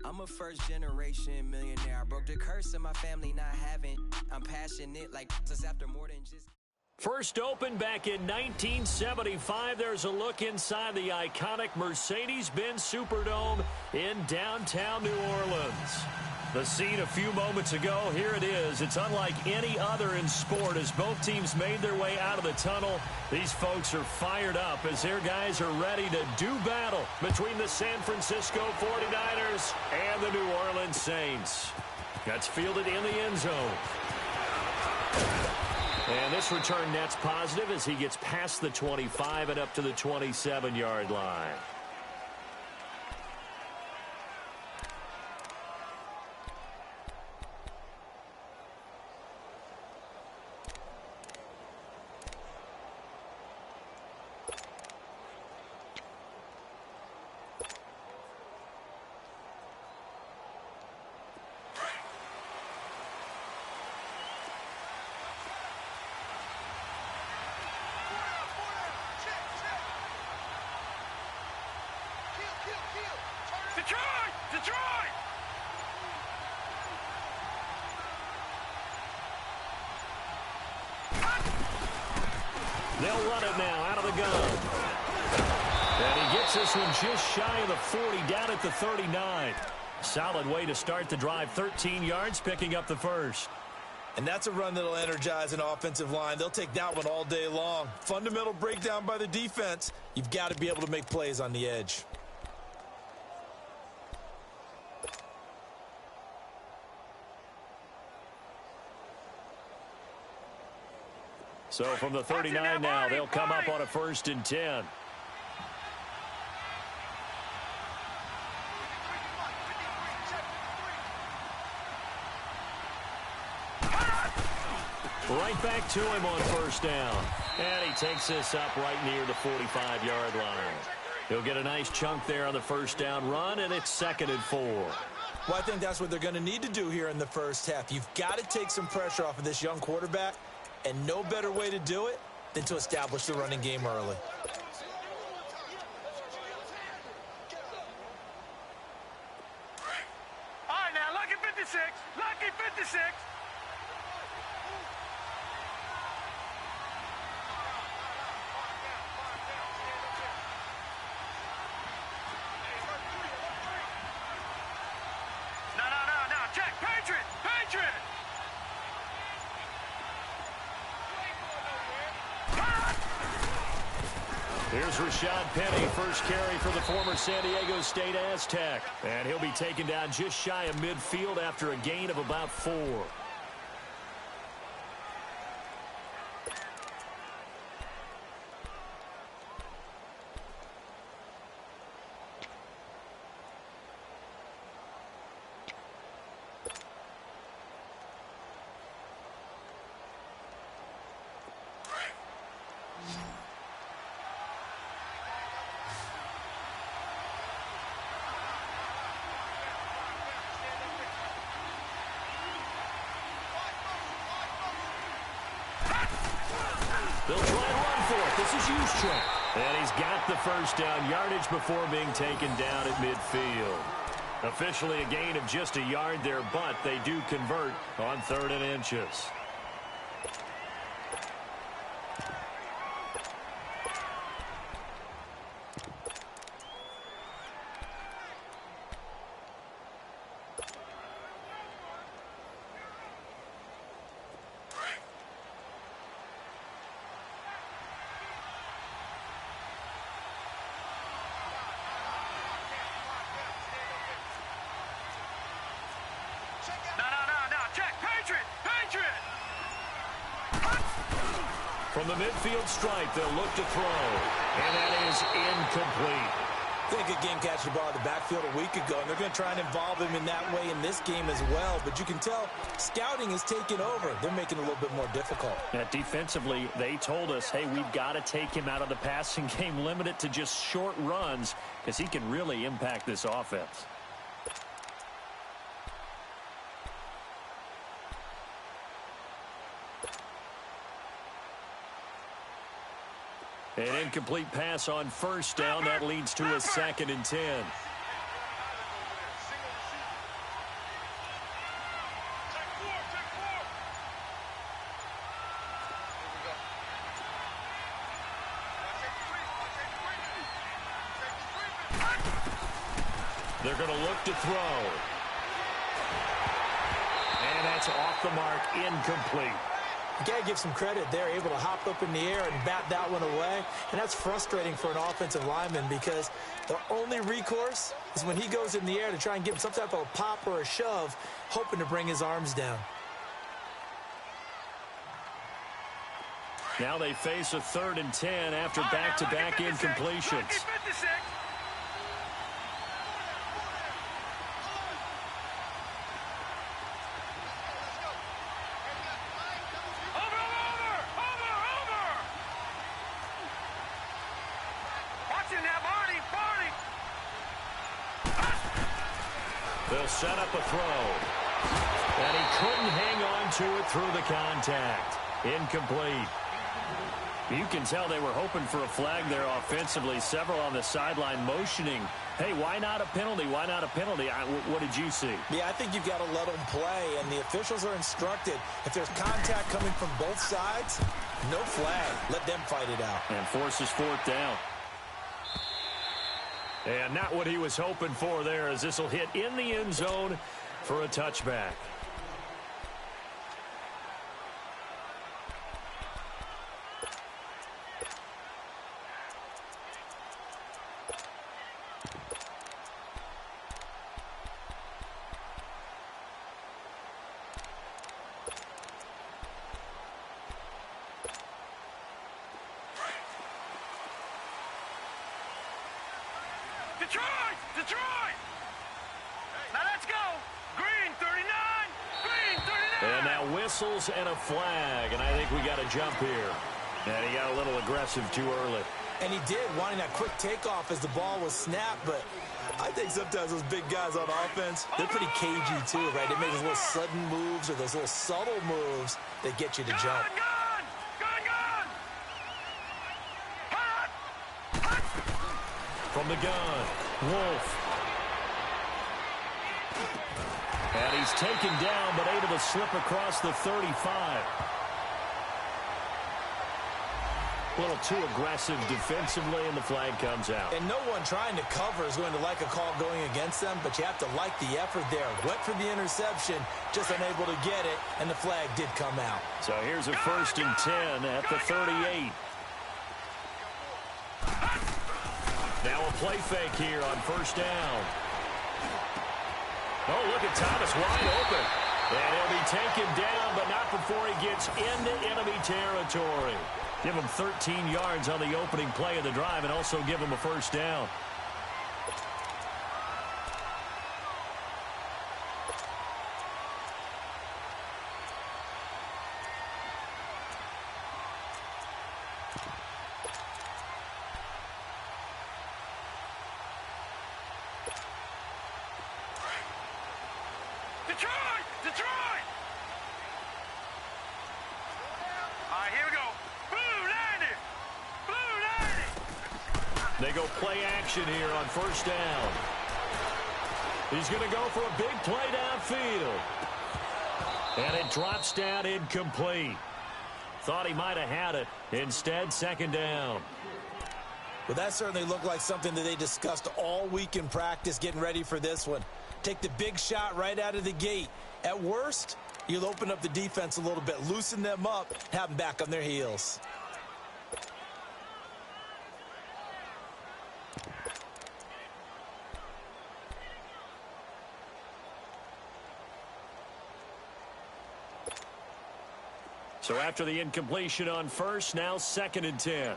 I'm a first-generation millionaire. I broke the curse of my family not having. I'm passionate like this after more than just... First opened back in 1975, there's a look inside the iconic Mercedes-Benz Superdome in downtown New Orleans. The scene a few moments ago, here it is. It's unlike any other in sport as both teams made their way out of the tunnel. These folks are fired up as their guys are ready to do battle between the San Francisco 49ers and the New Orleans Saints. That's fielded in the end zone. And this return net's positive as he gets past the 25 and up to the 27-yard line. Detroit! They'll run it now out of the gun. And he gets this one just shy of the 40, down at the 39. Solid way to start the drive, 13 yards, picking up the first. And that's a run that'll energize an offensive line. They'll take that one all day long. Fundamental breakdown by the defense. You've got to be able to make plays on the edge. So from the 39 now, they'll come up on a 1st and 10. Right back to him on 1st down. And he takes this up right near the 45-yard line. He'll get a nice chunk there on the 1st down run, and it's 2nd and 4. Well, I think that's what they're going to need to do here in the first half. You've got to take some pressure off of this young quarterback, and no better way to do it than to establish the running game early. All right, now, lucky 56. Lucky 56. No. Check. Patriot. Here's Rashad Penny, first carry for the former San Diego State Aztec. And he'll be taken down just shy of midfield after a gain of about 4. They'll try and run for it. This is Juszczyk. And he's got the 1st down yardage before being taken down at midfield. Officially a gain of just a yard there, but they do convert on 3rd and inches. No. Check. Patriot. From the midfield stripe, they'll look to throw. And that is incomplete. They could game catch the ball in the backfield a week ago, and they're going to try and involve him in that way in this game as well. But you can tell scouting is taking over. They're making it a little bit more difficult. Defensively, they told us, hey, we've got to take him out of the passing game, limit it to just short runs, because he can really impact this offense. An incomplete pass on 1st down. That leads to a 2nd and 10. They're going to look to throw. And that's off the mark, incomplete. You got to give some credit. They're able to hop up in the air and bat that one away. And that's frustrating for an offensive lineman because the only recourse is when he goes in the air to try and give him some type of a pop or a shove, hoping to bring his arms down. Now they face a 3rd and 10 after back-to-back incompletions. They'll set up a throw. And he couldn't hang on to it through the contact. Incomplete. You can tell they were hoping for a flag there offensively. Several on the sideline motioning, hey, why not a penalty? Why not a penalty? What did you see? Yeah, I think you've got to let them play, and the officials are instructed. If there's contact coming from both sides, no flag. Let them fight it out. And forces 4th down. And not what he was hoping for there, as this will hit in the end zone for a touchback. Detroit! Now let's go! Green 39! Green 39! And now whistles and a flag, and I think we got a jump here. And he got a little aggressive too early. And he did, wanting that quick takeoff as the ball was snapped, but I think sometimes those big guys on offense, they're pretty cagey too, right? They make those little sudden moves or those little subtle moves that get you to jump. From the gun, Wolf. And he's taken down, but able to slip across the 35. A little too aggressive defensively, and the flag comes out. And no one trying to cover is going to like a call going against them, but you have to like the effort there. Went for the interception, just unable to get it, and the flag did come out. So here's a 1st and 10 at the 38. Now a play fake here on 1st down. Oh, look at Thomas wide open. And he'll be taken down, but not before he gets into enemy territory. Give him 13 yards on the opening play of the drive and also give him a 1st down. Detroit! All right, here we go. Blue 90! They go play action here on 1st down. He's going to go for a big play downfield. And it drops down incomplete. Thought he might have had it. Instead, 2nd down. Well, that certainly looked like something that they discussed all week in practice getting ready for this one. Take the big shot right out of the gate. At worst, you'll open up the defense a little bit, loosen them up, have them back on their heels. So after the incompletion on 1st, now 2nd and 10.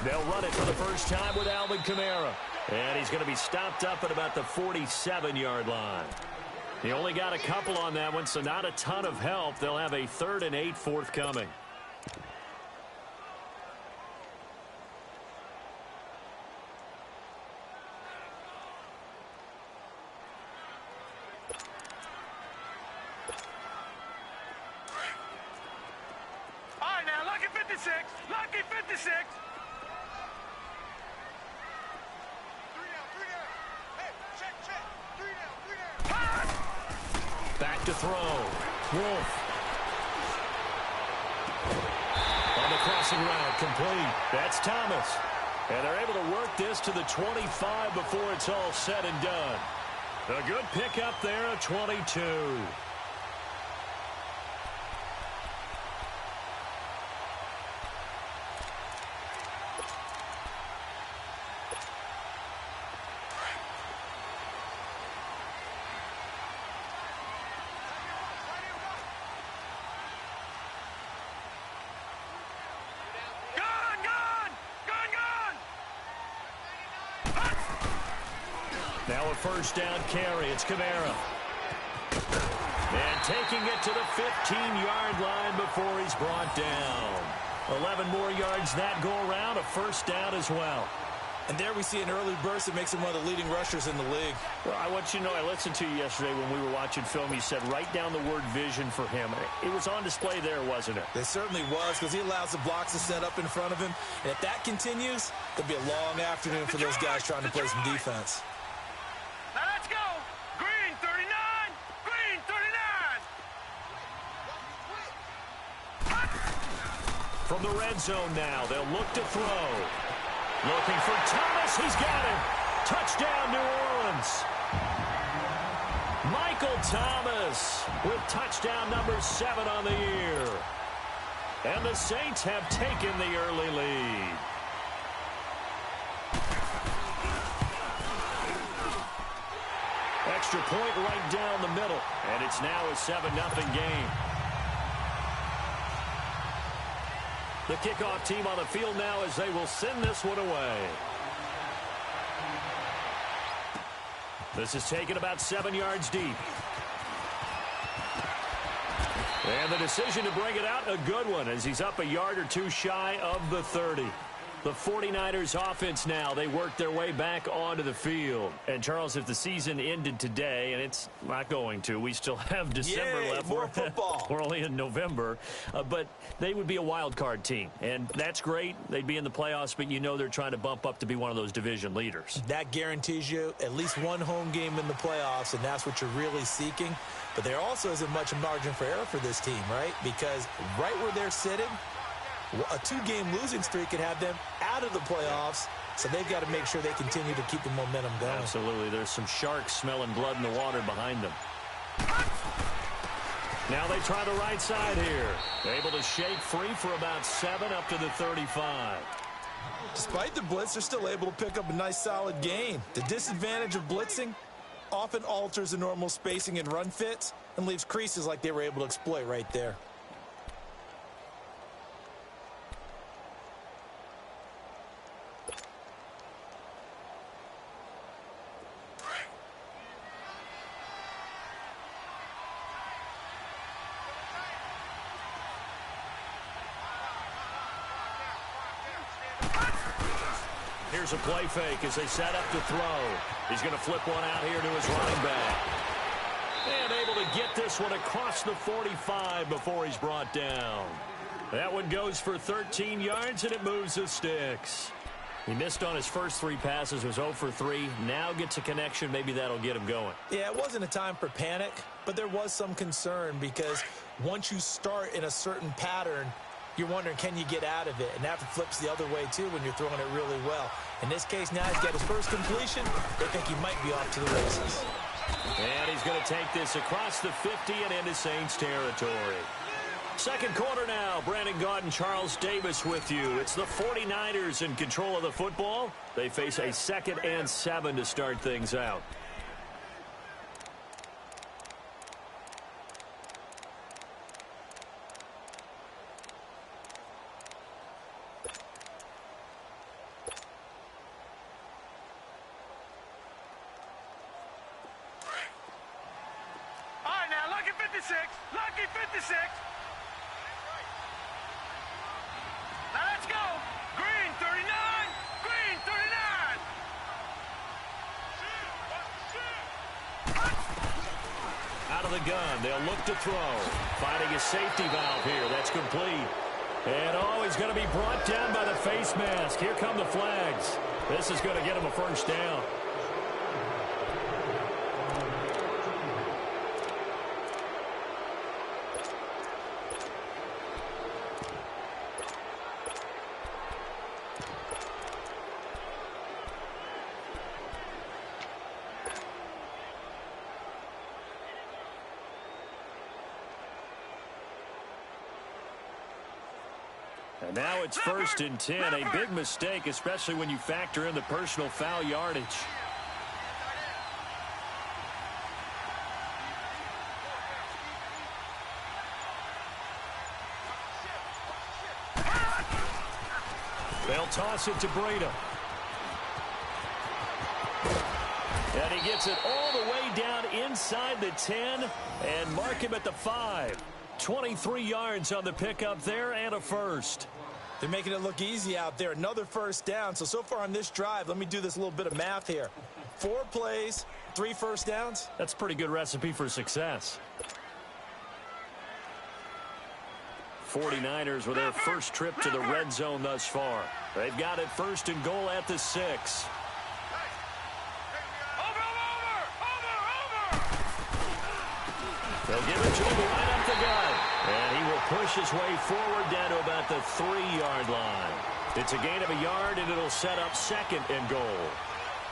They'll run it for the first time with Alvin Kamara. And he's going to be stopped up at about the 47-yard line. He only got a couple on that one, so not a ton of help. They'll have a 3rd and 8 forthcoming. All right, now, lucky 56. Lucky 56. Back to throw. Wolf. Passing route complete. That's Thomas. And they're able to work this to the 25 before it's all said and done. A good pickup there of 22. Now a first down carry. It's Kamara. And taking it to the 15-yard line before he's brought down. 11 more yards that go around. A first down as well. And there we see an early burst that makes him one of the leading rushers in the league. Well, I want you to know, I listened to you yesterday when we were watching film. You said write down the word vision for him. It was on display there, wasn't it? It certainly was, because he allows the blocks to set up in front of him. And if that continues, it'll be a long afternoon for those guys trying to play some defense. Now let's go. Green 39. Green 39. From the red zone now, they'll look to throw. Looking for Thomas. He's got it. Touchdown, New Orleans. Michael Thomas with touchdown number 7 on the year. And the Saints have taken the early lead. Extra point right down the middle. And it's now a 7-0 game. The kickoff team on the field now as they will send this one away. This is taken about 7 yards deep. And the decision to bring it out, a good one, as he's up a yard or two shy of the 30. The 49ers offense now, they work their way back onto the field. And, Charles, if the season ended today, and it's not going to, we still have December left. More football. We're only in November. But they would be a wild card team. And that's great. They'd be in the playoffs, but you know they're trying to bump up to be one of those division leaders. That guarantees you at least one home game in the playoffs, and that's what you're really seeking. But there also isn't much margin for error for this team, right? Because right where they're sitting, a 2-game losing streak could have them out of the playoffs, so they've got to make sure they continue to keep the momentum going. Absolutely. There's some sharks smelling blood in the water behind them. Now they try the right side here. Able to shake free for about 7 up to the 35. Despite the blitz, they're still able to pick up a nice solid gain. The disadvantage of blitzing often alters the normal spacing and run fits and leaves creases like they were able to exploit right there. Here's a play fake as they set up to throw. He's going to flip one out here to his running back. And able to get this one across the 45 before he's brought down. That one goes for 13 yards, and it moves the sticks. He missed on his first 3 passes, was 0 for 3. Now gets a connection. Maybe that'll get him going. Yeah, it wasn't a time for panic, but there was some concern because once you start in a certain pattern, you're wondering, can you get out of it? And that flips the other way, too, when you're throwing it really well. In this case, now he's got his first completion. They think he might be off to the races. And he's going to take this across the 50 and into Saints territory. Second quarter now. Brandon Gaudin, Charles Davis with you. It's the 49ers in control of the football. They face a 2nd and 7 to start things out. Lucky 56. Now let's go. Green 39. Green 39. Out of the gun. They'll look to throw. Finding a safety valve here. That's complete. And he's going to be brought down by the face mask. Here come the flags. This is going to get him a first down. And now it's 1st and 10. A big mistake, especially when you factor in the personal foul yardage. They'll toss it to Breda. And he gets it all the way down inside the 10 and mark him at the 5. 23 yards on the pickup there and a first. They're making it look easy out there. Another first down. So far on this drive, let me do this little bit of math here. 4 plays, 3 first downs. That's a pretty good recipe for success. 49ers with their first trip to the red zone thus far. They've got it 1st and goal at the 6. They'll give it to him right up the gut. And he will push his way forward down to about the 3-yard line. It's a gain of a yard, and it'll set up 2nd and goal.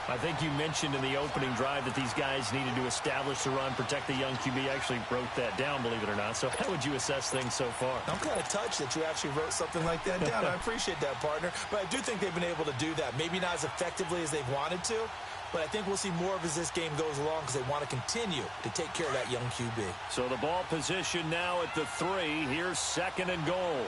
I think you mentioned in the opening drive that these guys needed to establish the run, protect the young QB. I actually wrote that down, believe it or not. So how would you assess things so far? I'm kind of touched that you actually wrote something like that down. I appreciate that, partner. But I do think they've been able to do that. Maybe not as effectively as they've wanted to, but I think we'll see more of as this game goes along because they want to continue to take care of that young QB. So the ball position now at the 3. Here's 2nd and goal.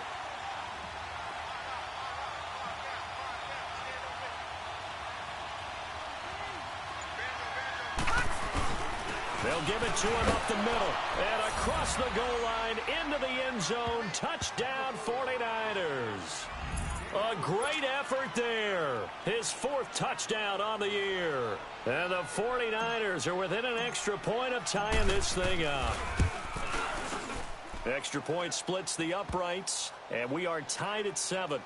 They'll give it to him up the middle and across the goal line into the end zone. Touchdown 49ers. A great effort there. His 4th touchdown on the year. And the 49ers are within an extra point of tying this thing up. Extra point splits the uprights, and we are tied at 7.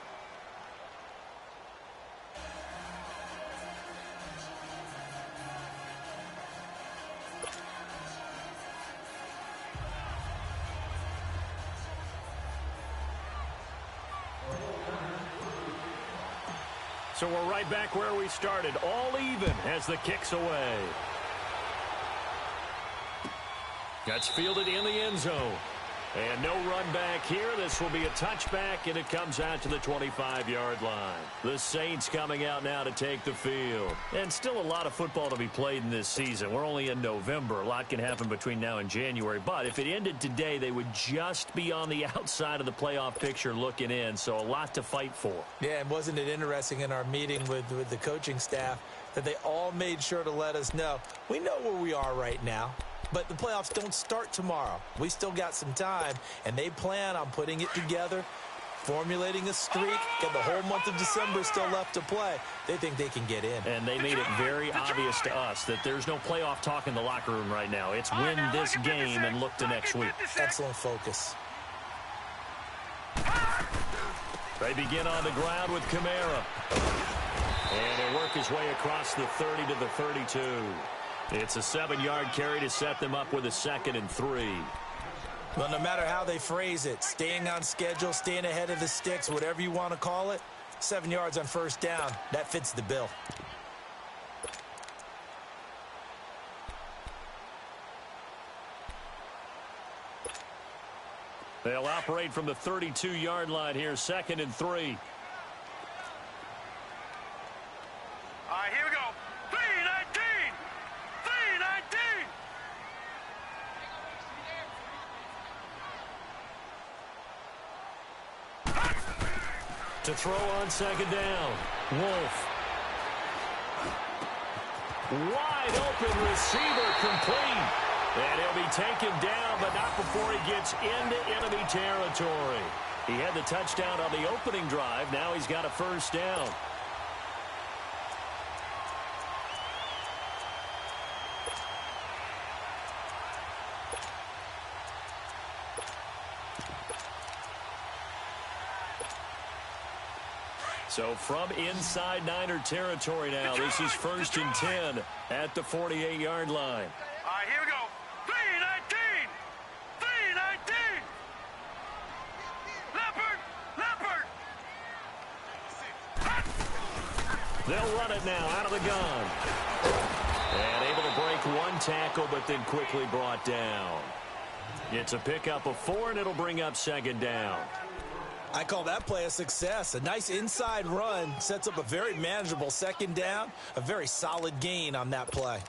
So we're right back where we started, all even as the kick's away. That's fielded in the end zone. And no run back here. This will be a touchback, and it comes out to the 25-yard line. The Saints coming out now to take the field. And still a lot of football to be played in this season. We're only in November. A lot can happen between now and January. But if it ended today, they would just be on the outside of the playoff picture looking in. So a lot to fight for. Yeah, and wasn't it interesting in our meeting with the coaching staff that they all made sure to let us know, we know where we are right now. But the playoffs don't start tomorrow. We still got some time, and they plan on putting it together, formulating a streak, got the whole month of December still left to play. They think they can get in. And they made it very obvious to us that there's no playoff talk in the locker room right now. It's win this game and look to next week. Excellent focus. They begin on the ground with Kamara. And he'll work his way across the 30 to the 32. It's a 7-yard carry to set them up with a 2nd and 3. Well, no matter how they phrase it, staying on schedule, staying ahead of the sticks, whatever you want to call it, 7 yards on 1st down, that fits the bill. They'll operate from the 32-yard line here, 2nd and 3. All right, here we go. 3-19. 3-19. To throw on 2nd down. Wolf. Wide open receiver complete. And he'll be taken down, but not before he gets into enemy territory. He had the touchdown on the opening drive. Now he's got a 1st down. So from inside Niner territory now, this is 1st and 10 at the 48-yard line. All right, here we go. 3-19. 3-19. Leopard. They'll run it now out of the gun. And able to break one tackle, but then quickly brought down. It's a pickup of 4, and it'll bring up 2nd down. I call that play a success. A nice inside run sets up a very manageable second down, a very solid gain on that play.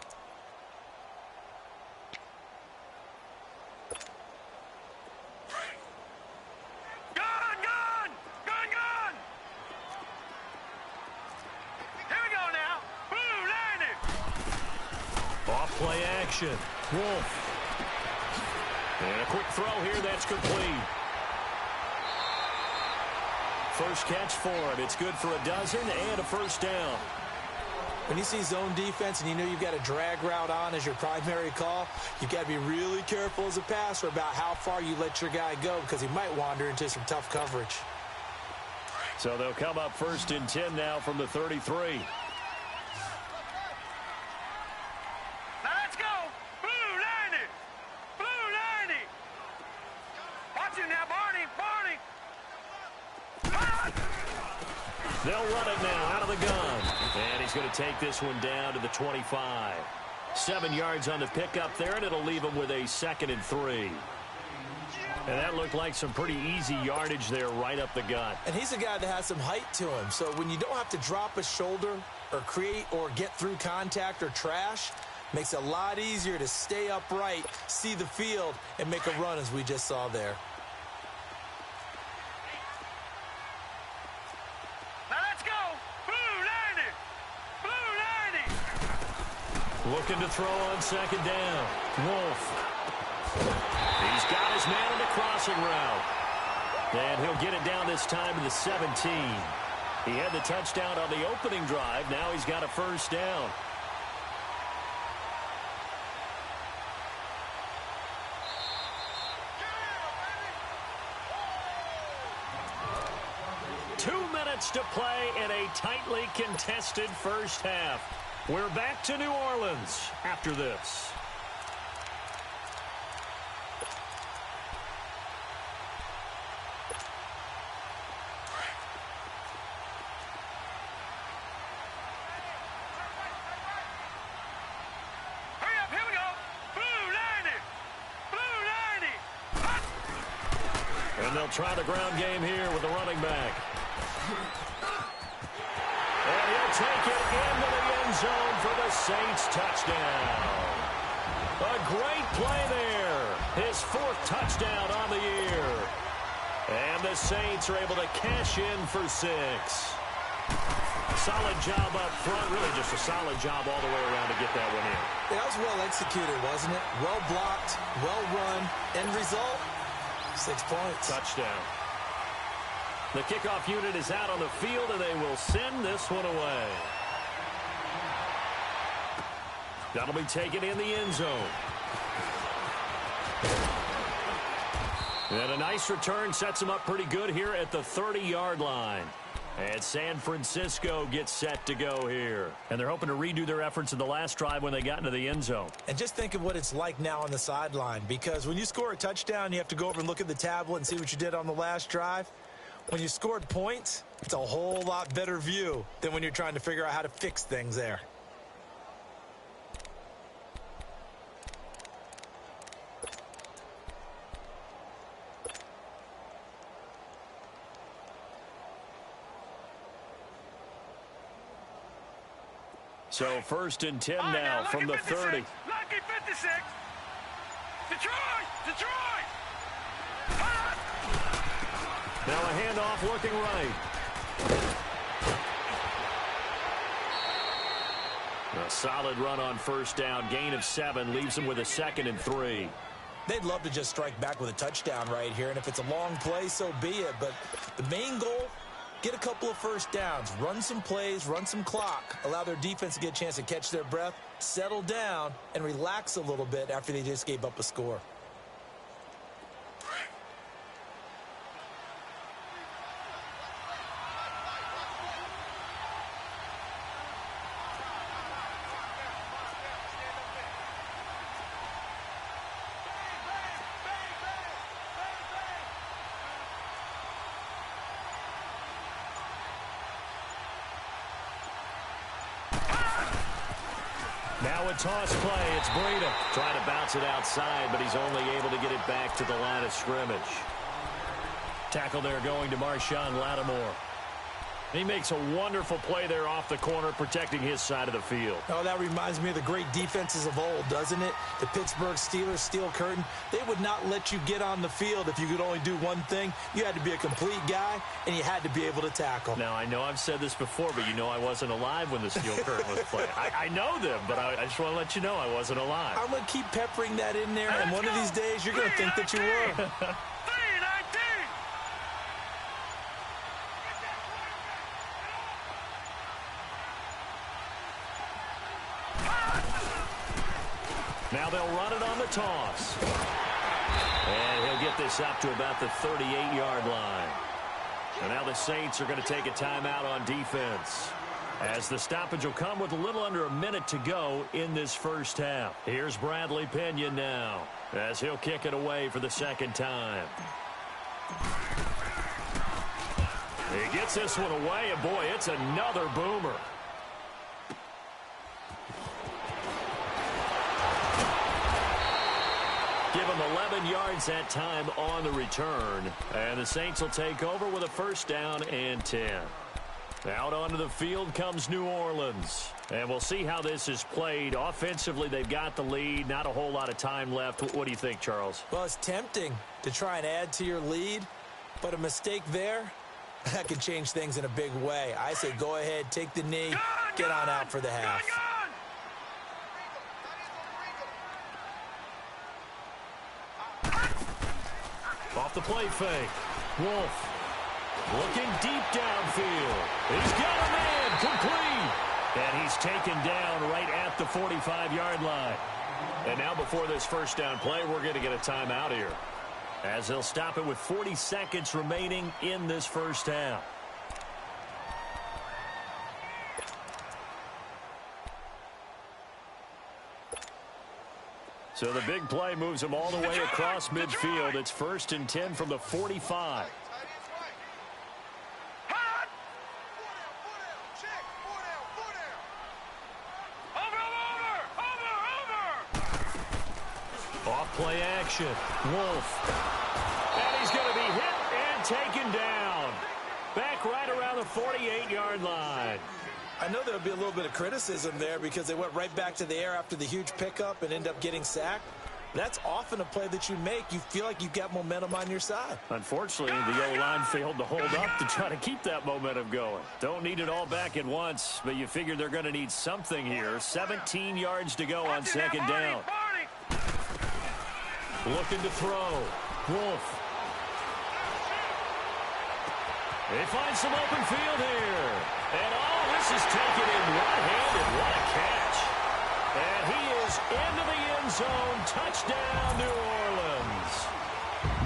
Play action. Wolf. And a quick throw here. That's complete. First catch for him. It's good for a dozen and a first down. When you see zone defense and you know you've got a drag route on as your primary call, you've got to be really careful as a passer about how far you let your guy go because he might wander into some tough coverage. So they'll come up 1st and 10 now from the 33. They'll run it now out of the gun. And he's going to take this one down to the 25. 7 yards on the pickup there, and it'll leave him with a 2nd and 3. And that looked like some pretty easy yardage there right up the gut. And he's a guy that has some height to him. So when you don't have to drop a shoulder or create or get through contact or trash, makes it a lot easier to stay upright, see the field, and make a run as we just saw there. Looking to throw on 2nd down. Wolf. He's got his man on the crossing route. And he'll get it down this time to the 17. He had the touchdown on the opening drive. Now he's got a first down. To play in a tightly contested first half. We're back to New Orleans after this. Hurry up, here we go. Blue 90. And they'll try the ground game here with the running back. And he'll take it into the end zone for the Saints touchdown. A great play there. His 4th touchdown on the year. And the Saints are able to cash in for 6. Solid job up front. Really just a solid job all the way around to get that one in. Yeah, that was well executed, wasn't it? Well blocked, well run. End result, 6 points. Touchdown. The kickoff unit is out on the field, and they will send this one away. That'll be taken in the end zone. And a nice return sets them up pretty good here at the 30-yard line. And San Francisco gets set to go here. And they're hoping to redo their efforts in the last drive when they got into the end zone. And just think of what it's like now on the sideline, because when you score a touchdown, you have to go over and look at the tablet and see what you did on the last drive. When you scored points, it's a whole lot better view than when you're trying to figure out how to fix things there. So 1st and 10 now from the 30. Lucky 56. Detroit! Now a handoff looking right. A solid run on first down. Gain of 7 leaves them with a 2nd and 3. They'd love to just strike back with a touchdown right here, and if it's a long play, so be it. But the main goal, get a couple of first downs, run some plays, run some clock, allow their defense to get a chance to catch their breath, settle down, and relax a little bit after they just gave up a score. Now a toss play. It's Breida trying to bounce it outside, but he's only able to get it back to the line of scrimmage. Tackle there going to Marshawn Lattimore. He makes a wonderful play there off the corner, protecting his side of the field. Oh, that reminds me of the great defenses of old, doesn't it? The Pittsburgh Steelers, Steel Curtain. They would not let you get on the field if you could only do one thing. You had to be a complete guy, and you had to be able to tackle. Now, I know I've said this before, but you know I wasn't alive when the Steel Curtain was playing. I know them, but I just want to let you know I wasn't alive. I'm going to keep peppering that in there, and one of these days you're going to think that you were. Now they'll run it on the toss. And he'll get this up to about the 38-yard line. And now the Saints are going to take a timeout on defense, as the stoppage will come with a little under a minute to go in this first half. Here's Bradley Pinion now, as he'll kick it away for the second time. He gets this one away, and boy, it's another boomer. Give him 11 yards that time on the return. And the Saints will take over with a first down and 10. Out onto the field comes New Orleans. And we'll see how this is played. Offensively, they've got the lead. Not a whole lot of time left. What do you think, Charles? Well, it's tempting to try and add to your lead, but a mistake there, that could change things in a big way. I say go ahead, take the knee, get on out for the half. Off the play fake. Wolf looking deep downfield. He's got a man complete. And he's taken down right at the 45-yard line. And now before this first down play, we're going to get a timeout here, as they'll stop it with 40 seconds remaining in this first half. So the big play moves him all the way across midfield. It's 1st and 10 from the 45. Off play action. Wolf. And he's going to be hit and taken down. Back right around the 48-yard line. I know there'll be a little bit of criticism there because they went right back to the air after the huge pickup and end up getting sacked. That's often a play that you make. You feel like you've got momentum on your side. Unfortunately, the O-line failed to hold up to try to keep that momentum going. Don't need it all back at once, but you figure they're going to need something here. 17 yards to go on second down. Looking to throw. Wolf. They find some open field here. And this is taken in one-handed. What a catch. And he is into the end zone. Touchdown, New Orleans.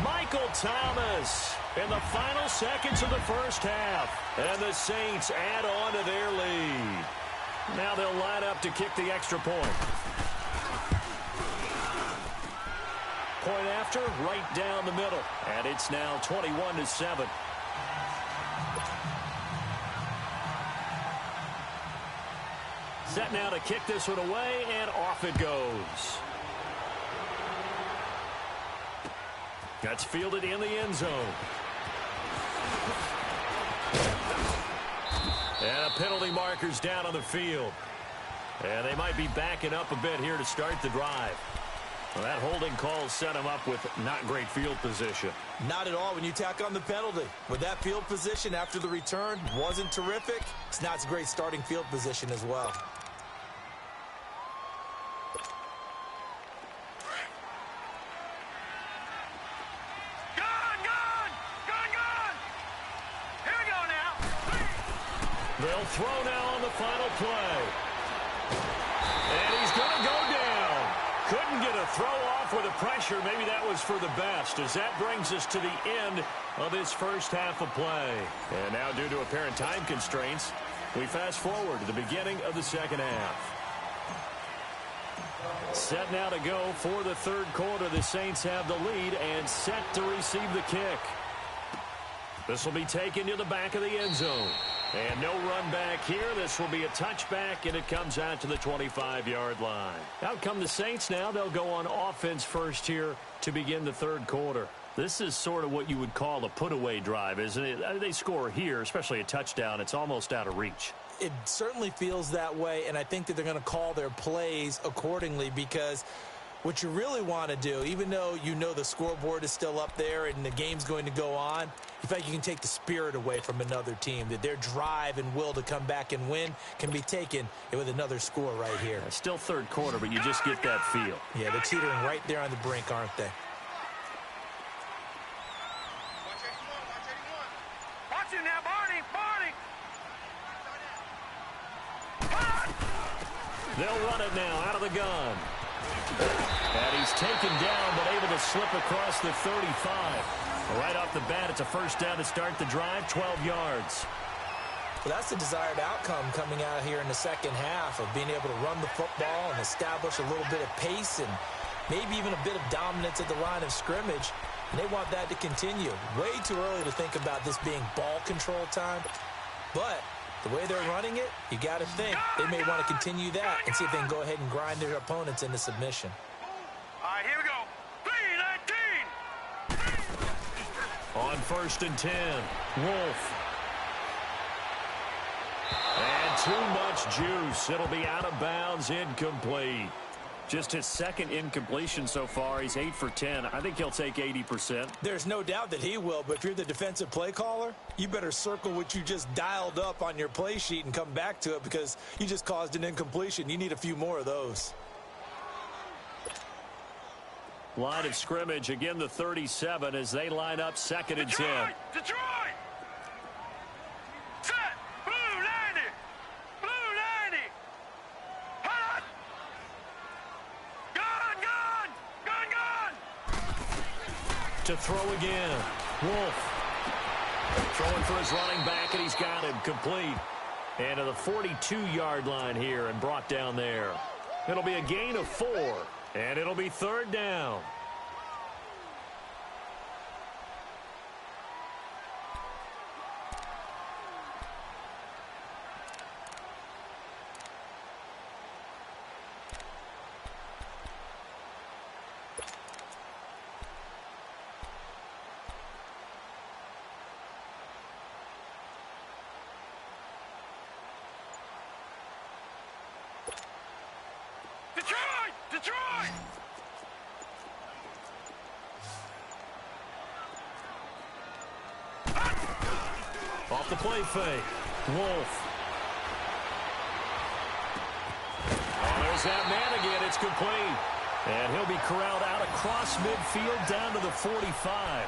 Michael Thomas in the final seconds of the first half. And the Saints add on to their lead. Now they'll line up to kick the extra point. Point after, right down the middle. And it's now 21-7. Set now to kick this one away, and off it goes. That's fielded in the end zone. And a penalty marker's down on the field. And they might be backing up a bit here to start the drive. Well, that holding call set him up with not great field position. Not at all when you tack on the penalty. With that field position after the return wasn't terrific, it's not a great starting field position as well. They'll throw now on the final play. And he's going to go down. Couldn't get a throw off with the pressure. Maybe that was for the best, as that brings us to the end of this first half of play. And now, due to apparent time constraints, we fast forward to the beginning of the second half. Set now to go for the third quarter. The Saints have the lead and set to receive the kick. This will be taken to the back of the end zone. And no run back here. This will be a touchback, and it comes out to the 25-yard line. Out come the Saints now. They'll go on offense first here to begin the third quarter. This is sort of what you would call a put-away drive, isn't it? They score here, especially a touchdown. It's almost out of reach. It certainly feels that way, and I think that they're going to call their plays accordingly, because what you really want to do, even though you know the scoreboard is still up there and the game's going to go on, in fact, you can take the spirit away from another team, that their drive and will to come back and win can be taken with another score right here. Still third quarter, but you just get that feel. Yeah, they're teetering right there on the brink, aren't they? Watch it now, Barney! They'll run it now out of the gun. And he's taken down, but able to slip across the 35. Right off the bat, it's a first down to start the drive, 12 yards. Well, that's the desired outcome coming out here in the second half, of being able to run the football and establish a little bit of pace and maybe even a bit of dominance at the line of scrimmage. And they want that to continue. Way too early to think about this being ball control time. But the way they're running it, you got to think they may want to continue that and see if they can go ahead and grind their opponents into submission. All right, here we go. 3-19. On 1st and 10, Wolf. And too much juice. It'll be out of bounds, incomplete. Just his second incompletion so far. He's 8 for 10. I think he'll take 80%. There's no doubt that he will, but if you're the defensive play caller, you better circle what you just dialed up on your play sheet and come back to it, because you just caused an incompletion. You need a few more of those. Line of scrimmage, again the 37 as they line up 2nd and 10. Detroit! Set! Blue 90! Blue 90! Hot! Gun! To throw again. Wolf. Throwing for his running back, and he's got him complete. And to the 42-yard line here and brought down there. It'll be a gain of 4. And it'll be 3rd down. Detroit! Off the play fake. Wolf. Oh, there's that man again. It's complete. And he'll be corralled out across midfield down to the 45.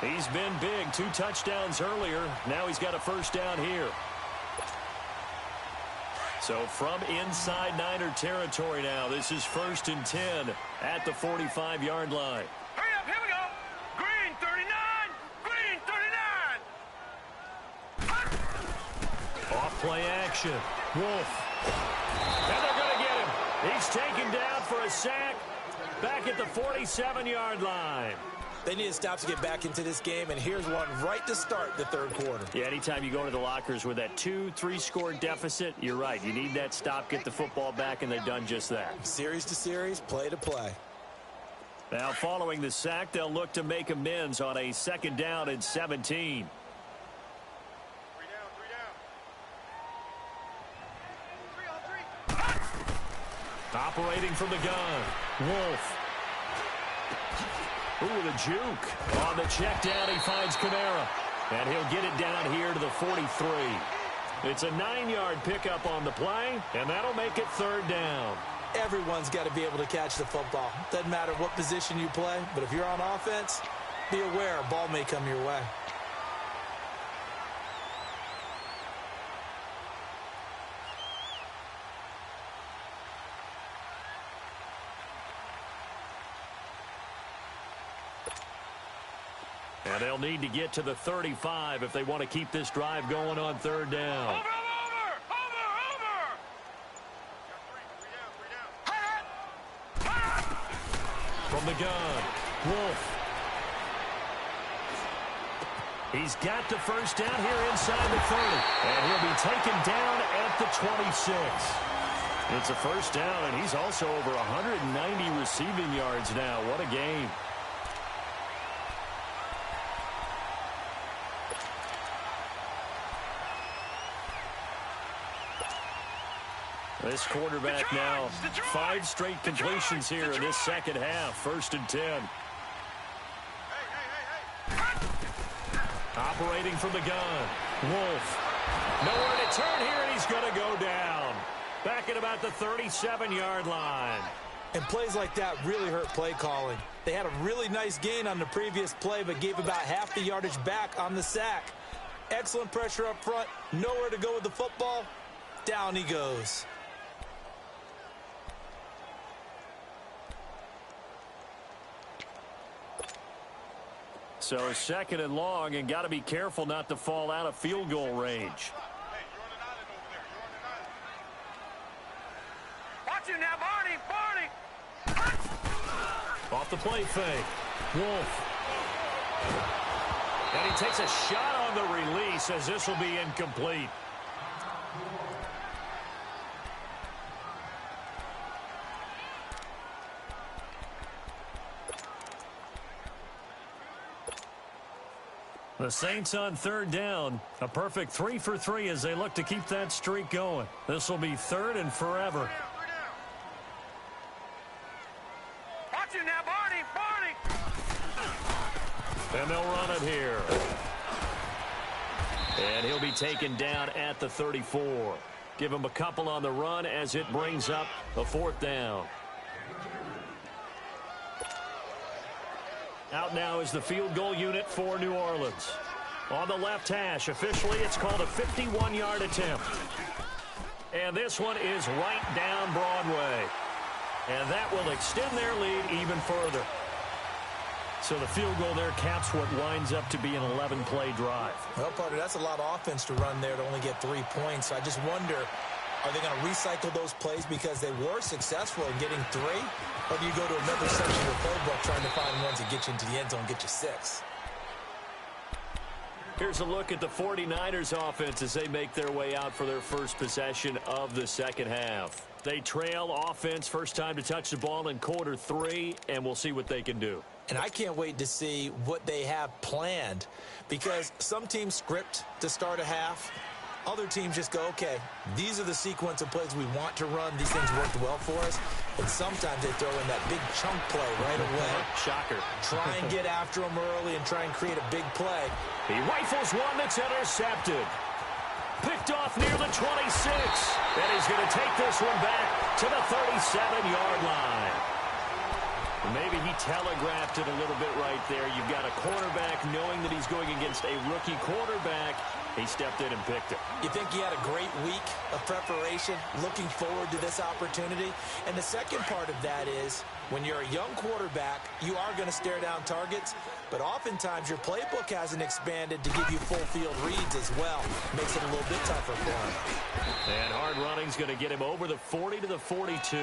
He's been big. 2 touchdowns earlier. Now he's got a first down here. So from inside Niner territory now, this is 1st and 10 at the 45-yard line. Hurry up, here we go. Green 39, green 39. Off play action. Wolf. And they're going to get him. He's taken down for a sack back at the 47-yard line. They need to stop to get back into this game, and here's one right to start the 3rd quarter. Yeah, anytime you go into the lockers with that 2-3 score deficit, you're right. You need that stop, get the football back, and they've done just that. Series to series, play to play. Now, following the sack, they'll look to make amends on a 2nd down and 17. 3 down. 3 on 3. Operating from the gun, Wolf. Ooh, the juke. On the check down, he finds Kamara. And he'll get it down here to the 43. It's a 9-yard pickup on the play, and that'll make it 3rd down. Everyone's got to be able to catch the football. Doesn't matter what position you play, but if you're on offense, be aware a ball may come your way. And they'll need to get to the 35 if they want to keep this drive going on 3rd down. Over! From the gun, Wolf. He's got the first down here inside the 30. And he'll be taken down at the 26. It's a first down, and he's also over 190 receiving yards now. What a game. This quarterback now 5 straight completions here in this second half. 1st and 10. Operating from the gun. Wolf. Nowhere to turn here, and he's going to go down. Back at about the 37-yard line. And plays like that really hurt play calling. They had a really nice gain on the previous play, but gave about half the yardage back on the sack. Excellent pressure up front. Nowhere to go with the football. Down he goes. So 2nd and long, and got to be careful not to fall out of field goal range. Watch him now, Barney! Off the play fake. Wolf. And he takes a shot on the release as this will be incomplete. The Saints on 3rd down. A perfect 3 for 3 as they look to keep that streak going. This will be 3rd and forever. Watch him now, Barney! And they'll run it here. And he'll be taken down at the 34. Give him a couple on the run as it brings up a 4th down. Out now is the field goal unit for New Orleans. On the left hash, officially it's called a 51-yard attempt. And this one is right down Broadway. And that will extend their lead even further. So the field goal there caps what winds up to be an 11-play drive. Well, partner, that's a lot of offense to run there to only get 3 points. So I just wonder, are they going to recycle those plays because they were successful in getting 3? Or do you go to another section of the playbook trying to find ones that get you into the end zone and get you 6? Here's a look at the 49ers offense as they make their way out for their first possession of the second half. They trail offense, first time to touch the ball in quarter 3, and we'll see what they can do. And I can't wait to see what they have planned, because some teams script to start a half. Other teams just go, okay, these are the sequence of plays we want to run. These things worked well for us. And sometimes they throw in that big chunk play right away. Shocker. Try and get after them early and try and create a big play. He rifles one that's intercepted. Picked off near the 26. And he's going to take this one back to the 37-yard line. Maybe he telegraphed it a little bit right there. You've got a cornerback knowing that he's going against a rookie quarterback. He stepped in and picked it. You think he had a great week of preparation, looking forward to this opportunity? And the second part of that is, when you're a young quarterback, you are going to stare down targets, but oftentimes your playbook hasn't expanded to give you full field reads as well. Makes it a little bit tougher for him. And hard running's going to get him over the 40 to the 42.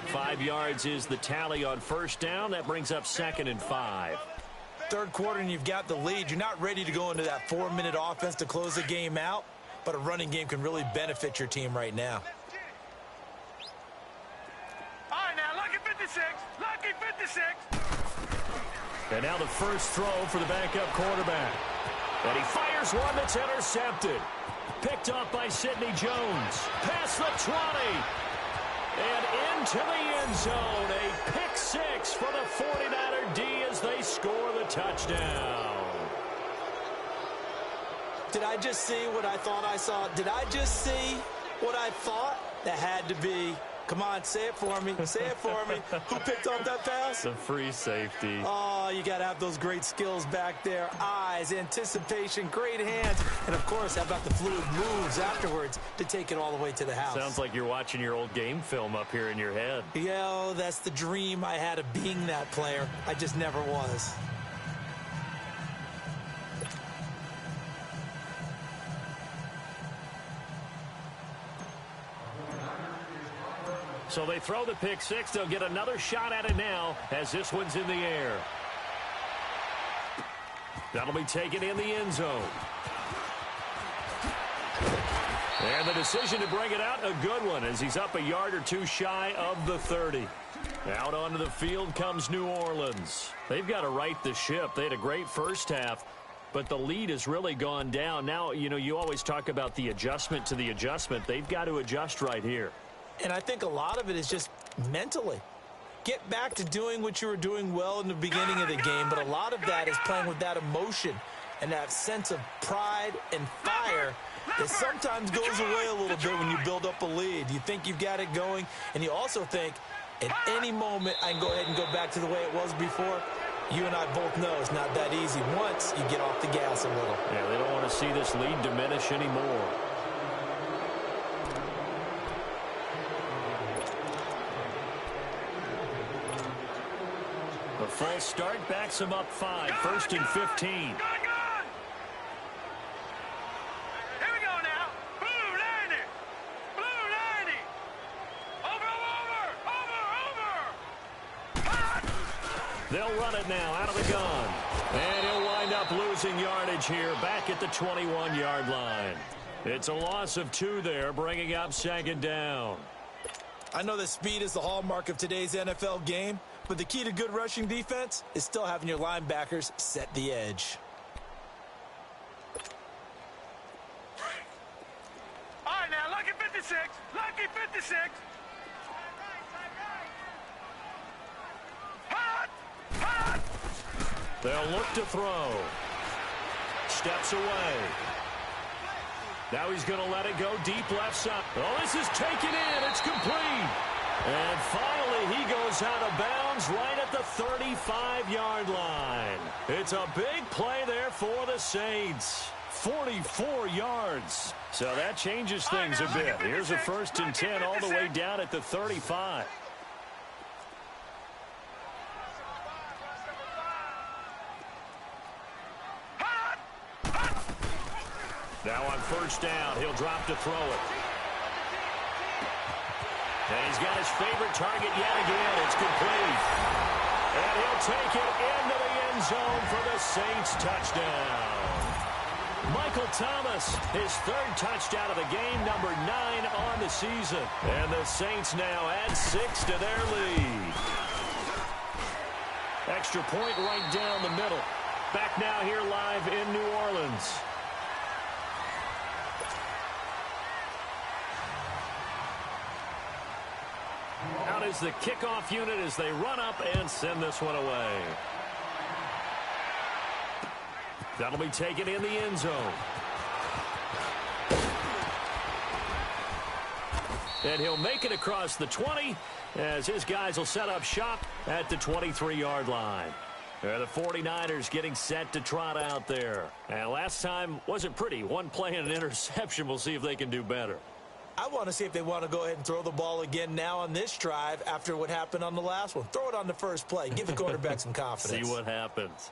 5 yards is the tally on first down. That brings up 2nd and 5. Third quarter and you've got the lead. You're not ready to go into that 4-minute offense to close the game out, but a running game can really benefit your team right now. All right, now, lucky 56. Lucky 56. And now the first throw for the backup quarterback. And he fires one that's intercepted. Picked up by Sidney Jones. Past the 20. And into the end zone. A pick 6 for the 49er D as they score the touchdown. Did I just see what I thought I saw? Did I just see what I thought? That had to be. Come on, say it for me. Say it for me. Who picked up that pass? The free safety. Oh, you got to have those great skills back there. Eyes, anticipation, great hands. And, of course, how about the fluid moves afterwards to take it all the way to the house? Sounds like you're watching your old game film up here in your head. Yo, that's the dream I had of being that player. I just never was. So they throw the pick 6. They'll get another shot at it now as this one's in the air. That'll be taken in the end zone. And the decision to bring it out, a good one, as he's up a yard or two shy of the 30. Out onto the field comes New Orleans. They've got to right the ship. They had a great first half. but the lead has really gone down. Now, you always talk about the adjustment to the adjustment. They've got to adjust right here. And I think a lot of it is just mentally. Get back to doing what you were doing well in the beginning of the game, but a lot of that is playing with that emotion and that sense of pride and fire that sometimes goes away a little bit when you build up a lead. You think you've got it going, and you also think at any moment I can go ahead and go back to the way it was before. You and I both know it's not that easy once you get off the gas a little. Yeah, they don't want to see this lead diminish anymore. A false start backs them up 5, 1st and 15. Here we go now. Blue 90. Blue 90. Over. They'll run it now out of the gun. And he'll wind up losing yardage here back at the 21-yard line. It's a loss of 2 there, bringing up 2nd down. I know that speed is the hallmark of today's NFL game, but the key to good rushing defense is still having your linebackers set the edge. All right, now, lucky 56. Lucky 56. Hot! Hot! They'll look to throw. Steps away. Now he's going to let it go deep left side. Oh, this is taken in. It's complete. And finally, he goes out of bounds right at the 35-yard line. It's a big play there for the Saints. 44 yards. So that changes things a bit. Here's a 1st and 10 all the way down at the 35. Now on 1st down, he'll drop to throw it. And he's got his favorite target yet again. It's complete. And he'll take it into the end zone for the Saints touchdown. Michael Thomas, his 3rd touchdown of the game, number 9 on the season. And the Saints now add 6 to their lead. Extra point right down the middle. Back now here live in New Orleans. Out is the kickoff unit as they run up and send this one away. That'll be taken in the end zone. And he'll make it across the 20 as his guys will set up shop at the 23-yard line. The 49ers getting set to trot out there. And last time wasn't pretty. One play and an interception. We'll see if they can do better. I want to see if they want to go ahead and throw the ball again now on this drive after what happened on the last one. Throw it on the first play. Give the quarterback some confidence. See what happens.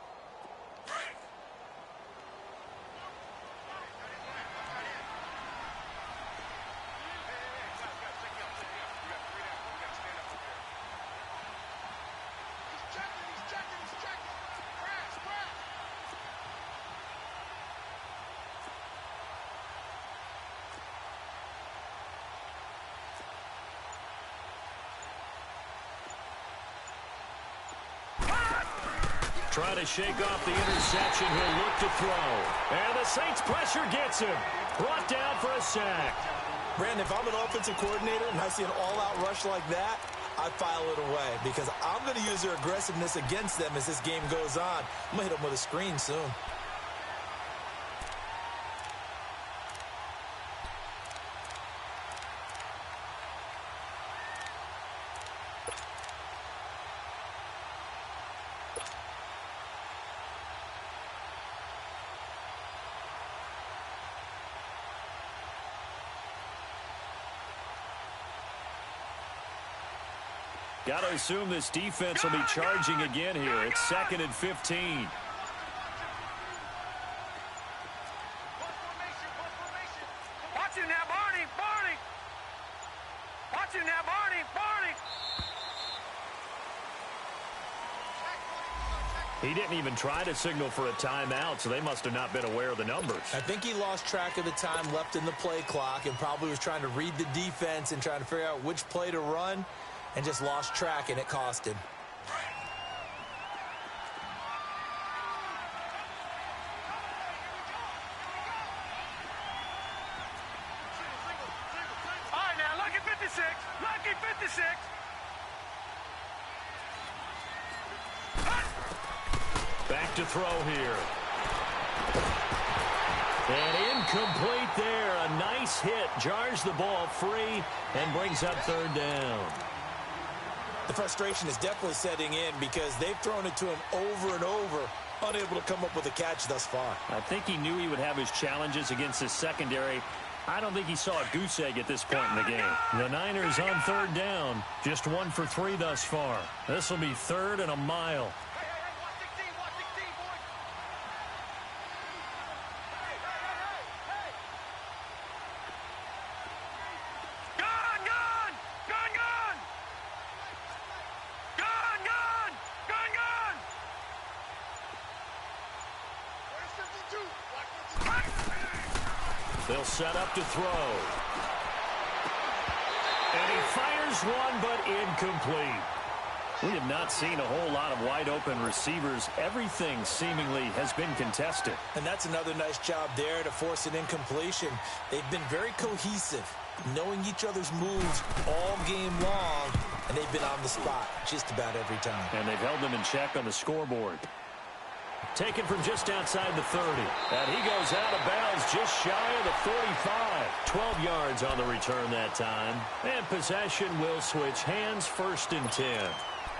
Trying to shake off the interception. He'll look to throw. And the Saints pressure gets him. Brought down for a sack. Brandon, if I'm an offensive coordinator and I see an all-out rush like that, I file it away because I'm going to use their aggressiveness against them as this game goes on. I'm going to hit them with a screen soon. Got to assume this defense will be charging again here. It's 2nd and 15. Watch him now, Barney. Barney. Watch him now, Barney. Barney. He didn't even try to signal for a timeout, so they must have not been aware of the numbers. I think he lost track of the time left in the play clock and probably was trying to read the defense and trying to figure out which play to run. And just lost track, and it cost him. 4th and 6. Back to throw here. And incomplete there. A nice hit. Jars the ball free and brings up 3rd down. The frustration is definitely setting in because they've thrown it to him over and over, unable to come up with a catch thus far. I think he knew he would have his challenges against his secondary. I don't think he saw a goose egg at this point in the game. The Niners on 3rd down. Just 1 for 3 thus far. This will be 3rd and a mile. They'll set up to throw. And he fires one, but incomplete. We have not seen a whole lot of wide-open receivers. Everything seemingly has been contested. And that's another nice job there to force an incompletion. They've been very cohesive, knowing each other's moves all game long, and they've been on the spot just about every time. And they've held them in check on the scoreboard. Taken from just outside the 30. And he goes out of bounds just shy of the 45. 12 yards on the return that time. And possession will switch hands, 1st and 10.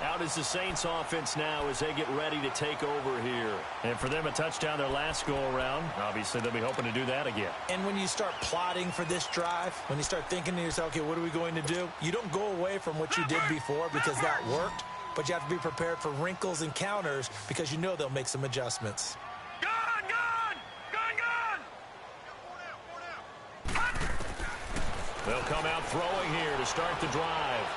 Out is the Saints offense now as they get ready to take over here. And for them, a touchdown their last go-around. Obviously, they'll be hoping to do that again. And when you start plotting for this drive, when you start thinking to yourself, okay, what are we going to do? You don't go away from what you did before because that worked. But you have to be prepared for wrinkles and counters because you know they'll make some adjustments. They'll come out throwing here to start the drive.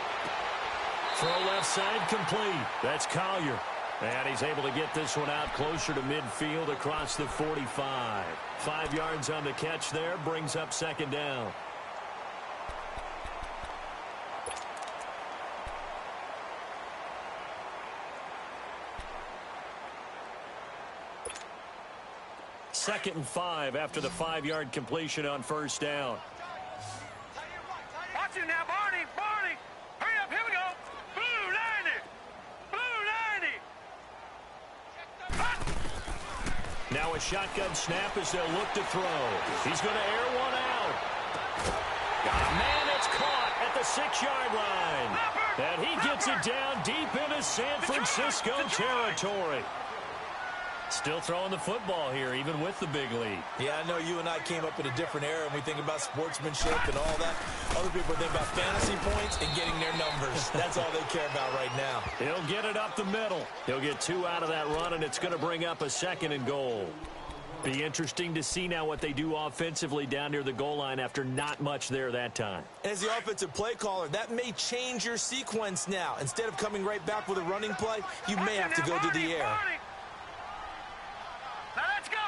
Throw left side complete. That's Collier. And he's able to get this one out closer to midfield across the 45. 5 yards on the catch there. Brings up 2nd down. Second and 5 after the 5-yard completion on 1st down. Watch it now, Barney. Barney. Hurry up. Here we go. Blue 90. Blue 90. Now a shotgun snap as they'll look to throw. He's going to air one out. Man, it's caught at the 6-yard line. And he gets it down deep into San Francisco territory. Still throwing the football here, even with the big lead. Yeah, I know you and I came up in a different era, and we think about sportsmanship and all that. Other people think about fantasy points and getting their numbers. That's all they care about right now. He'll get it up the middle. He'll get 2 out of that run, and it's going to bring up a 2nd and goal. Be interesting to see now what they do offensively down near the goal line after not much there that time. As the offensive play caller, that may change your sequence now. Instead of coming right back with a running play, you may have to go to the air. Now let's go.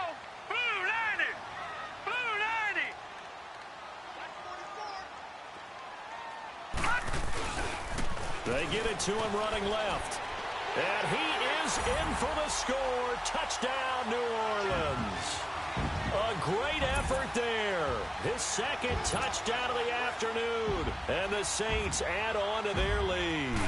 Blue 90. Blue 90. They get it to him running left. And he is in for the score. Touchdown, New Orleans. A great effort there. His 2nd touchdown of the afternoon. And the Saints add on to their lead.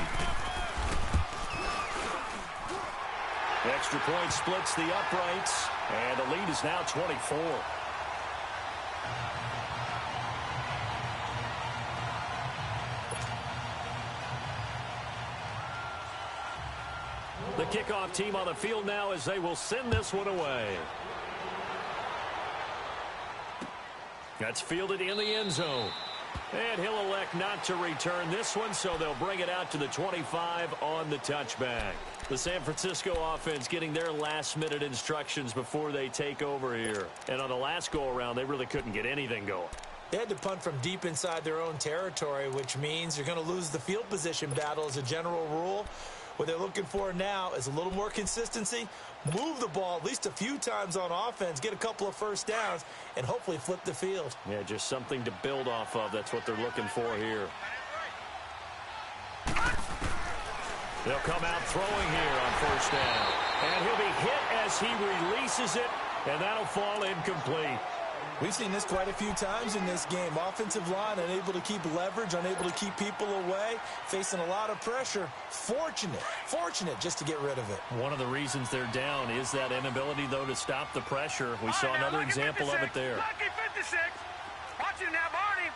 The extra point splits the uprights. And the lead is now 24. The kickoff team on the field now as they will send this one away. That's fielded in the end zone. And he'll elect not to return this one, so they'll bring it out to the 25 on the touchback. The San Francisco offense getting their last-minute instructions before they take over here. And on the last go-around, they really couldn't get anything going. They had to punt from deep inside their own territory, which means you're going to lose the field position battle as a general rule. What they're looking for now is a little more consistency, move the ball at least a few times on offense, get a couple of first downs, and hopefully flip the field. Yeah, just something to build off of. That's what they're looking for here. They'll come out throwing here on 1st down. And he'll be hit as he releases it, and that'll fall incomplete. We've seen this quite a few times in this game. Offensive line unable to keep leverage, unable to keep people away, facing a lot of pressure. Fortunate just to get rid of it. One of the reasons they're down is that inability, though, to stop the pressure. We saw another example of it there. Lucky 56. Watch him now, Barney.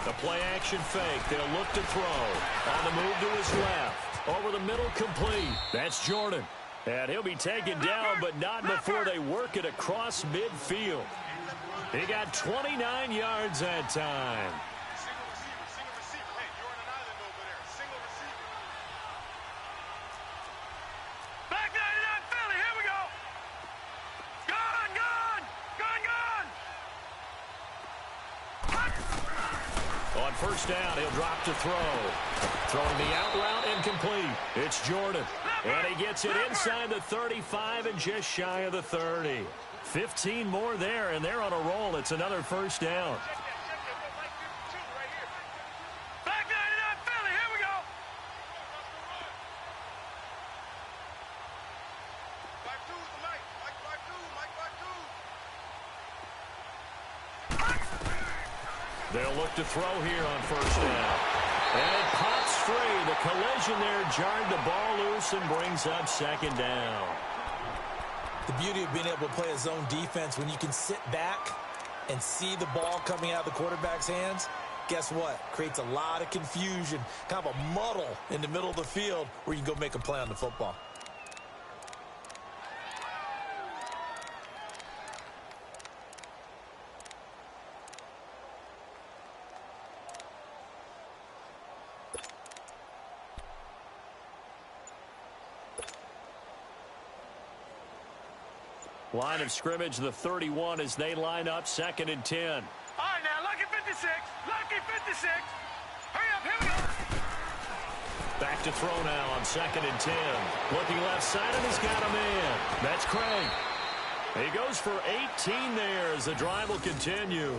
The play action fake. They'll look to throw. On the move to his left. Over the middle, complete. That's Jordan. And he'll be taken down, but not before they work it across midfield. He got 29 yards that time. Single receiver. Hey, you're on an island over there. Single receiver. Back 99 Philly. Here we go. Gone. On first down, he'll drop to throw. Throwing the out route incomplete. It's Jordan. And he gets it inside the 35 and just shy of the 30. 15 more there, and they're on a roll. It's another first down. Back 99 Philly. Here we go. Back two, Mike. They'll look to throw here on first down. And it pops free. The collision there jarred the ball loose and brings up second down. The beauty of being able to play a zone defense, when you can sit back and see the ball coming out of the quarterback's hands, guess what? Creates a lot of confusion, kind of a muddle in the middle of the field where you can go make a play on the football. Line of scrimmage, the 31, as they line up second and 10. All right, now, lucky 56. Hurry up, here we go. Back to throw now on second and 10. Looking left side, and he's got a man. That's Craig. He goes for 18 there as the drive will continue.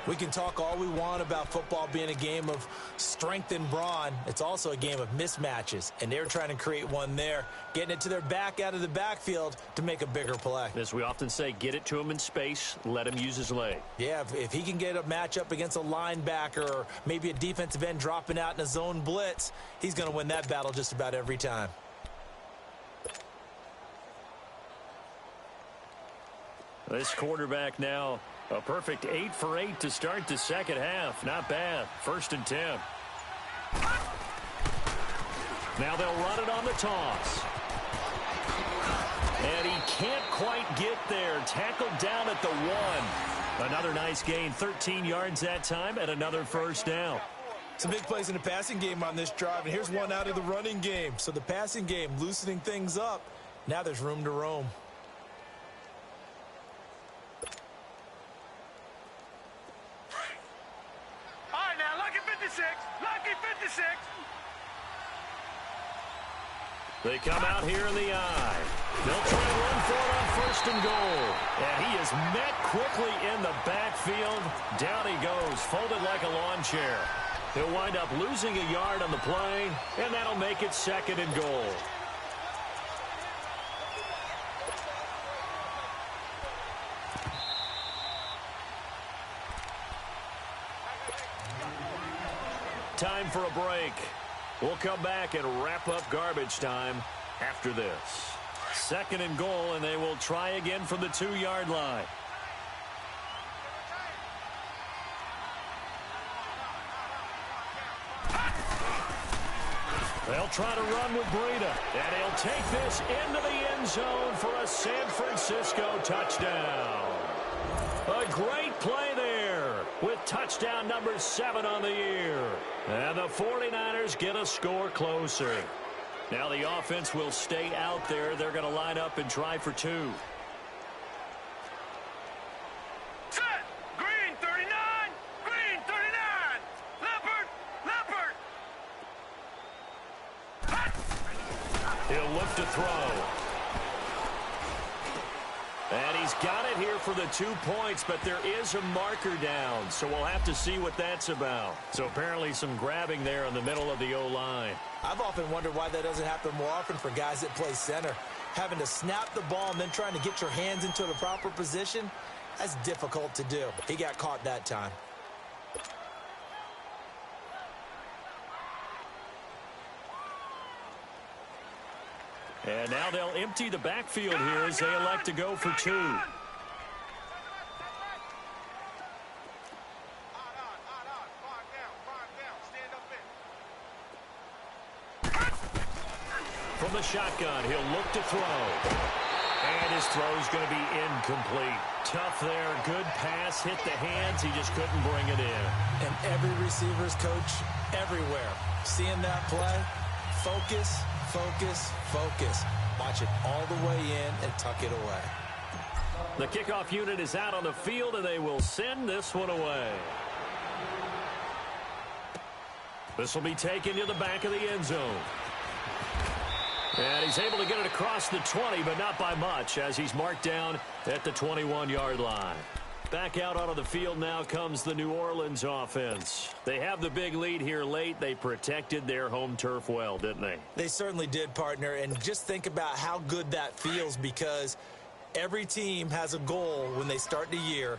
We can talk all we want about football being a game of strength and brawn. It's also a game of mismatches, and they're trying to create one there, getting it to their back out of the backfield to make a bigger play. As we often say, get it to him in space, let him use his leg. Yeah, if he can get a matchup against a linebacker or maybe a defensive end dropping out in a zone blitz, he's going to win that battle just about every time. This quarterback now, a perfect 8 for 8 to start the second half. Not bad. First and 10. Now they'll run it on the toss. And he can't quite get there. Tackled down at the 1. Another nice gain. 13 yards that time and another first down. Some big plays in the passing game on this drive, and here's one out of the running game. So the passing game loosening things up. Now there's room to roam. Lucky 56. They come out here in the eye. They'll try to run for it on first and goal. And he is met quickly in the backfield. Down he goes, folded like a lawn chair. He'll wind up losing a yard on the play, and that'll make it second and goal. Time for a break. We'll come back and wrap up garbage time after this. Second and goal, and they will try again from the 2-yard line. They'll try to run with Breida, and he'll take this into the end zone for a San Francisco touchdown. A great play there with touchdown number 7 on the year. And the 49ers get a score closer. Now the offense will stay out there. They're going to line up and try for 2. Set. Green 39. Green 39. Leopard. He'll look to throw. And he he's got it here for the 2 points, but there is a marker down, so we'll have to see what that's about. So apparently some grabbing there in the middle of the O-line. I've often wondered why that doesn't happen more often for guys that play center. Having to snap the ball and then trying to get your hands into the proper position, that's difficult to do. He got caught that time. And now they'll empty the backfield here as they elect to go for 2. From the shotgun, he'll look to throw. And his throw's going to be incomplete. Tough there, good pass, hit the hands, he just couldn't bring it in. And every receiver's coach everywhere, seeing that play, focus, focus, focus. Watch it all the way in and tuck it away. The kickoff unit is out on the field, and they will send this one away. This will be taken to the back of the end zone. And he's able to get it across the 20, but not by much, as he's marked down at the 21-yard line. Back out onto the field now comes the New Orleans offense. They have the big lead here late. They protected their home turf well, didn't they? They certainly did, partner. And just think about how good that feels, because every team has a goal when they start the year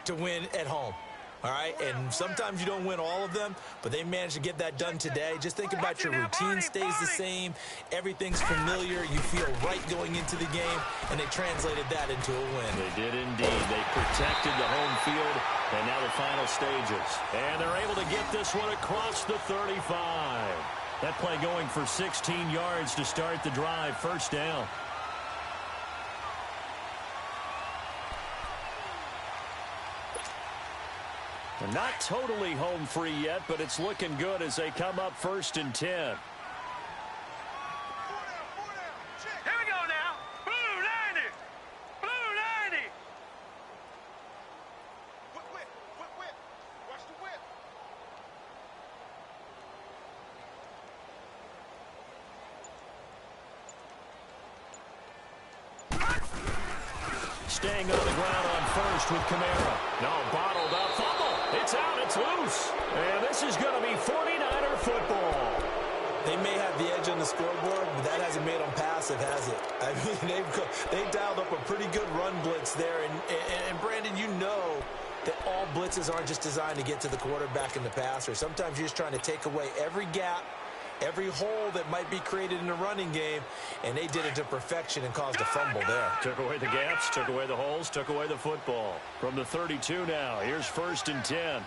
to win at home. All right, and sometimes you don't win all of them, but they managed to get that done today. Just think about your routine stays the same. Everything's familiar. You feel right going into the game, and they translated that into a win. They did indeed. They protected the home field, and now the final stages. And they're able to get this one across the 35. That play going for 16 yards to start the drive. First down. Not totally home free yet, but it's looking good as they come up 1st and 10. Here we go now. Blue 90. Blue 90. Whip. Watch the whip. Staying on the ground on first with Kamara. No, bottled up. Fumble. It's out. It's loose. And this is going to be 49er football. They may have the edge on the scoreboard, but that hasn't made them passive, has it? I mean, they dialed up a pretty good run blitz there. And Brandon, you know that all blitzes aren't just designed to get to the quarterback in the passer. Sometimes you're just trying to take away every gap, every hole that might be created in the running game, and they did it to perfection and caused a fumble there. Took away the gaps, took away the holes, took away the football. From the 32 now, here's 1st and 10.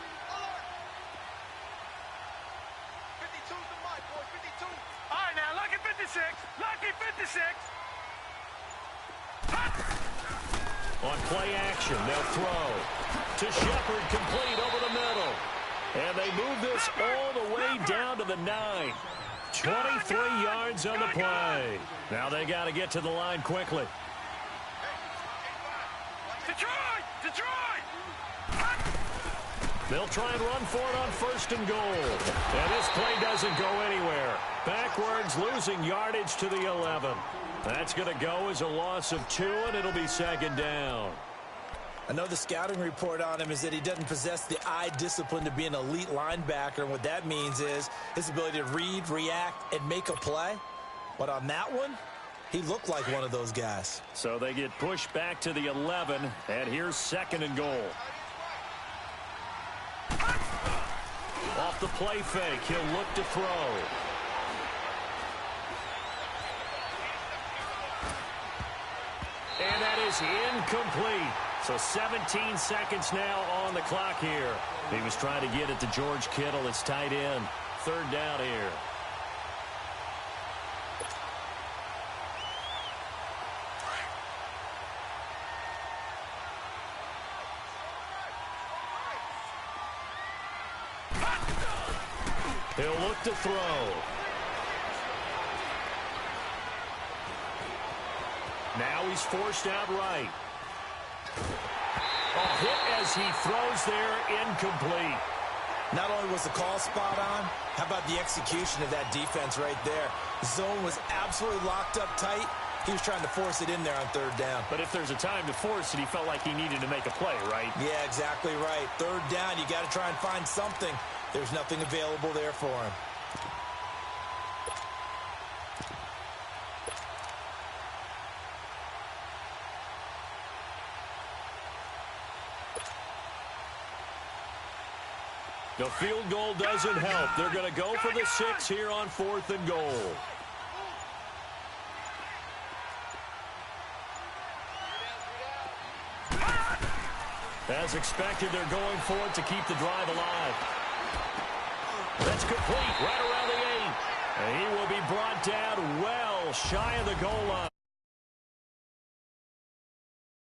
52's the mark, boy, 52. All right, now, lucky 56. Lucky 56. On play action, they'll throw to Shepard, complete over the middle. And they move this all the way down to the 9. 23 yards on the play. Now they got to get to the line quickly. Detroit! They'll try and run for it on 1st and goal. And this play doesn't go anywhere. Backwards, losing yardage to the 11. That's going to go as a loss of 2, and it'll be 2nd down. I know the scouting report on him is that he doesn't possess the eye discipline to be an elite linebacker, and what that means is his ability to read, react, and make a play. But on that one, he looked like one of those guys. So they get pushed back to the 11, and here's 2nd and goal. Off the play fake, he'll look to throw. And that is incomplete. So 17 seconds now on the clock here. He was trying to get it to George Kittle. It's tight end. 3rd down here. He'll look to throw. Now he's forced out right. A hit as he throws there, incomplete. Not only was the call spot on, how about the execution of that defense right there? The zone was absolutely locked up tight, He was trying to force it in there on third down. But if there's a time to force it, he felt like he needed to make a play, right? Yeah, exactly right. Third down, you got to try and find something. There's nothing available there for him. The field goal doesn't help. They're going to go for the 6 here on 4th and goal. As expected, they're going for it to keep the drive alive. That's complete right around the 8. And he will be brought down well shy of the goal line.